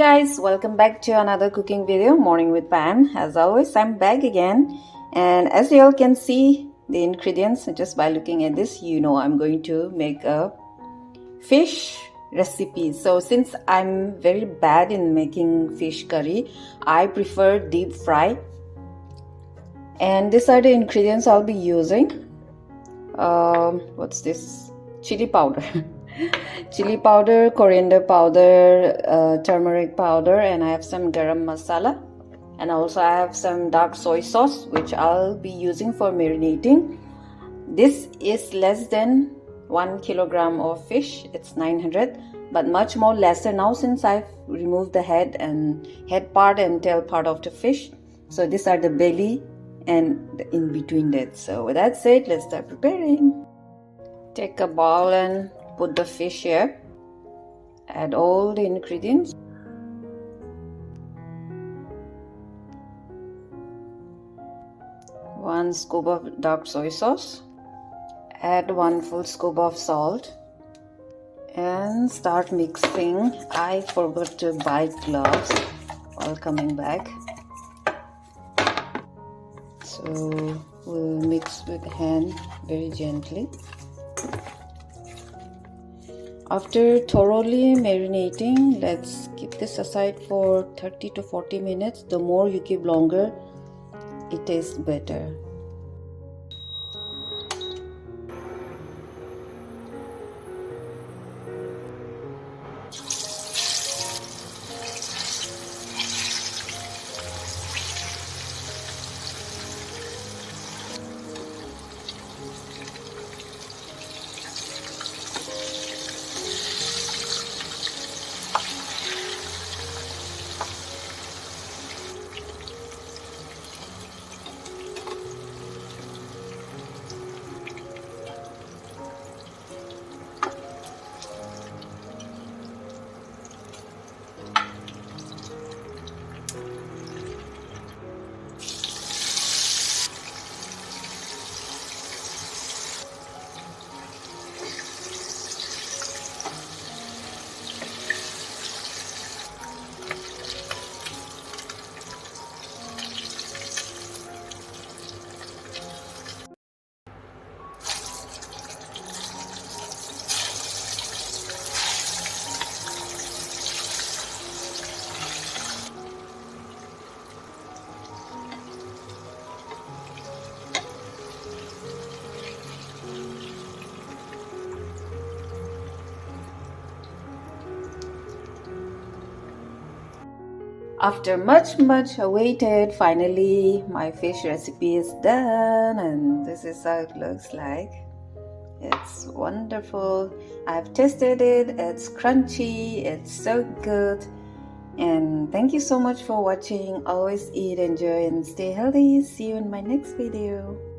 guys, welcome back to another cooking video, Morning with Pam. As always, I'm back again, and as you all can see the ingredients just by looking at this, you know I'm going to make a fish recipe. So since I'm very bad in making fish curry, I prefer deep fry, and these are the ingredients I'll be using. What's this? Chili powder. Chili powder, coriander powder, turmeric powder, and I have some garam masala, and also I have some dark soy sauce which I'll be using for marinating. This is less than 1 kilogram of fish. It's 900, but much more lesser now since I've removed the head part and tail part of the fish. So these are the belly and the in between that. So with that said, let's start preparing. Take a bowl and put the fish here. Add all the ingredients. One scoop of dark soy sauce. Add 1 full scoop of salt and start mixing. I forgot to buy gloves while coming back, so we'll mix with hand very gently. After thoroughly marinating, let's keep this aside for 30 to 40 minutes. The more you keep longer, it tastes better. After much awaited, finally my fish recipe is done, and this is how it looks like. It's wonderful. I've tasted it. It's crunchy. It's so good. And thank you so much for watching. Always eat, enjoy, and stay healthy. See you in my next video.